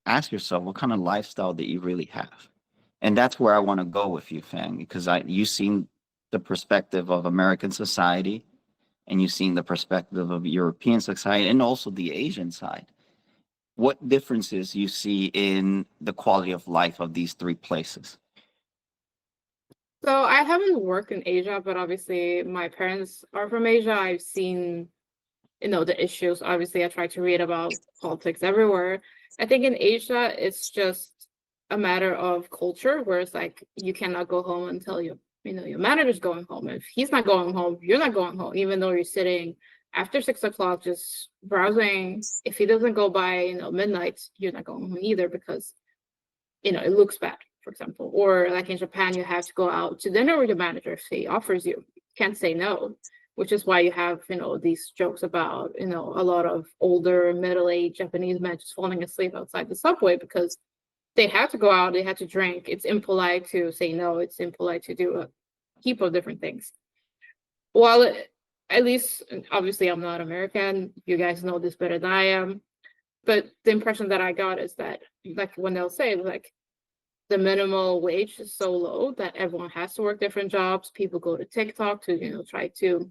ask yourself, what kind of lifestyle that you really have? And that's where I want to go with you, Fang, because you've seen the perspective of American society, and you've seen the perspective of European society, and also the Asian side. What differences you see in the quality of life of these three places? So I haven't worked in Asia, but obviously my parents are from Asia. I've seen, the issues. Obviously, I try to read about politics everywhere. I think in Asia, it's just a matter of culture, where it's like you cannot go home until your manager's going home. If he's not going home, you're not going home, even though you're sitting after 6 o'clock just browsing. If he doesn't go by, midnight, you're not going home either because it looks bad, for example. Or like in Japan, you have to go out to dinner with your manager if he offers you. You can't say no, which is why you have, these jokes about, a lot of older, middle-aged Japanese men just falling asleep outside the subway because they had to go out, they had to drink. It's impolite to say no. It's impolite to do a heap of different things. While at least, obviously, I'm not American. You guys know this better than I am. But the impression that I got is that, like when they'll say, like, the minimal wage is so low that everyone has to work different jobs. People go to TikTok to, try to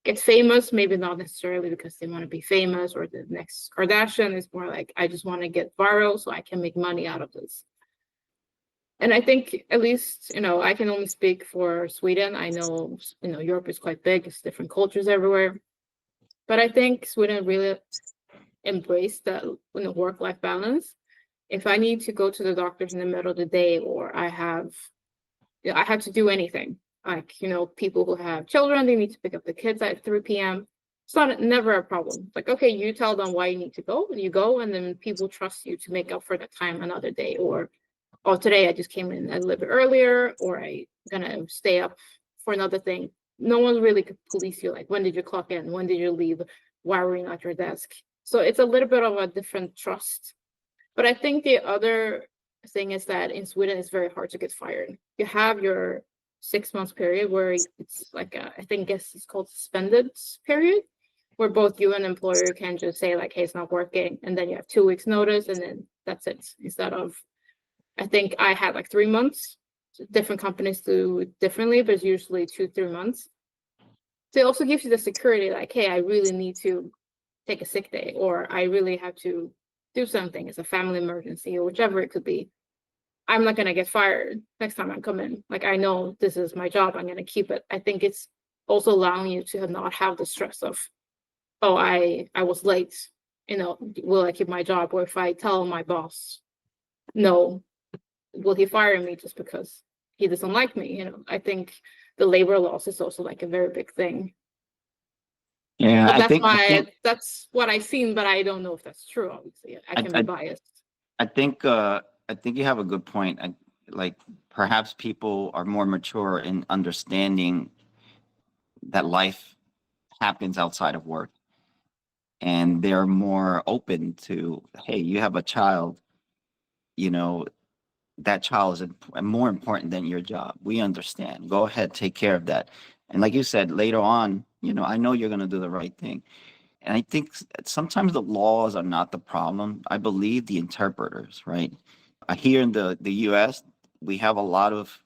get famous, maybe not necessarily because they want to be famous, or the next Kardashian is more like, I just want to get viral so I can make money out of this. And I think, at least, I can only speak for Sweden. I know, Europe is quite big, it's different cultures everywhere. But I think Sweden really embraced the work-life balance. If I need to go to the doctors in the middle of the day, or I have to do anything, like, people who have children, they need to pick up the kids at 3 p.m. It's never a problem. Like, okay, you tell them why you need to go, and you go, and then people trust you to make up for the time another day. Or, oh, today I just came in a little bit earlier, or I'm gonna stay up for another thing. No one really could police you, like, when did you clock in? When did you leave? Why were you not at your desk? So it's a little bit of a different trust. But I think the other thing is that in Sweden, it's very hard to get fired. You have your 6 months period where it's like, guess it's called suspended period, where both you and employer can just say like, hey, it's not working. And then you have 2 weeks notice, and then that's it. Instead of, I think I had like 3 months. Different companies do it differently, but it's usually 2-3 months. So it also gives you the security, like, hey, I really need to take a sick day, or I really have to do something. It's a family emergency, or whichever it could be. I'm not going to get fired next time I come in. Like, I know this is my job. I'm going to keep it. I think it's also allowing you to not have the stress of, oh, I was late. Will I keep my job? Or if I tell my boss, no, will he fire me just because he doesn't like me? I think the labor laws is also like a very big thing. Yeah, But I think that's what I've seen, but I don't know if that's true. Obviously, I can be biased. I think you have a good point. Like, perhaps people are more mature in understanding that life happens outside of work, and they're more open to, hey, you have a child, you know, that child is more important than your job. We understand. Go ahead, take care of that. And like you said, later on, I know you're going to do the right thing. And I think sometimes the laws are not the problem. I believe the interpreters, right? Here in the US, we have a lot of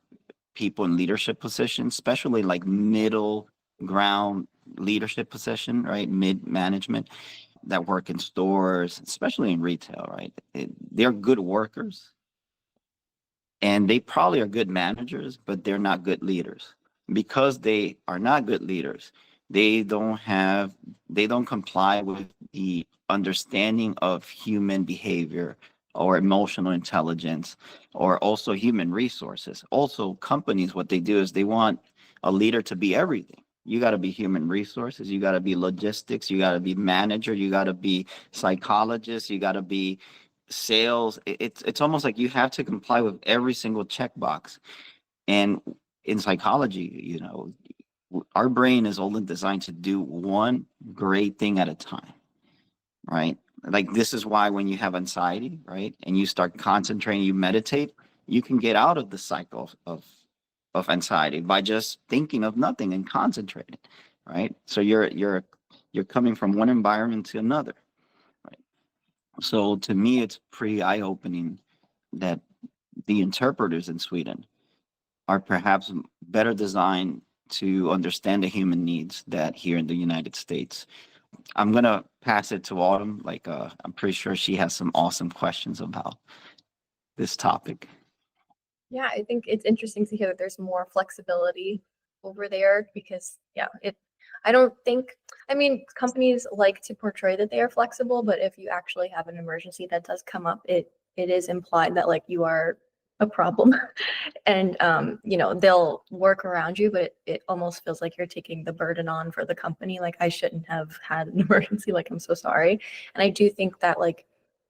people in leadership positions, especially like middle ground leadership position, right? Mid management, that work in stores, especially in retail, right? They're good workers, and they probably are good managers, but they're not good leaders. Because they are not good leaders, they don't comply with the understanding of human behavior or emotional intelligence, or also human resources. Also, companies, what they do is they want a leader to be everything. You got to be human resources, you got to be logistics, you got to be manager, you got to be psychologist, you got to be sales. It's almost like you have to comply with every single checkbox. And in psychology, our brain is only designed to do one great thing at a time, right? Like, this is why when you have anxiety, right, and you start concentrating, you meditate, you can get out of the cycle of anxiety by just thinking of nothing and concentrating, right? So you're coming from one environment to another, right? So to me, it's pretty eye-opening that the interpreters in Sweden are perhaps better designed to understand the human needs that here in the United States. I'm gonna pass it to Autumn. Like, I'm pretty sure she has some awesome questions about this topic. Yeah, I think it's interesting to hear that there's more flexibility over there because I don't think, I mean, companies like to portray that they are flexible, but if you actually have an emergency that does come up, it is implied that like you are a problem. And they'll work around you, but it almost feels like you're taking the burden on for the company. Like I shouldn't have had an emergency, like I'm so sorry. And I do think that like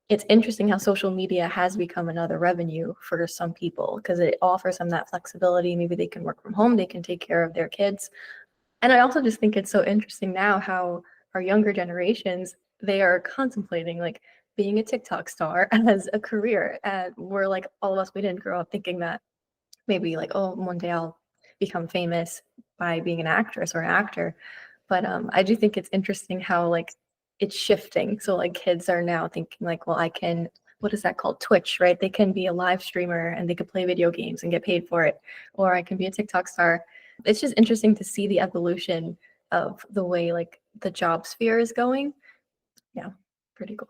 it's interesting how social media has become another revenue for some people because it offers them that flexibility. Maybe they can work from home, they can take care of their kids. And I also just think it's so interesting now how our younger generations, they are contemplating like being a TikTok star as a career. And we're like, all of us, we didn't grow up thinking that maybe like, oh, one day I'll become famous by being an actress or an actor. But I do think it's interesting how like it's shifting. So like kids are now thinking like, well, I can, what is that called? Twitch, right? They can be a live streamer and they could play video games and get paid for it. Or I can be a TikTok star. It's just interesting to see the evolution of the way like the job sphere is going. Yeah, pretty cool.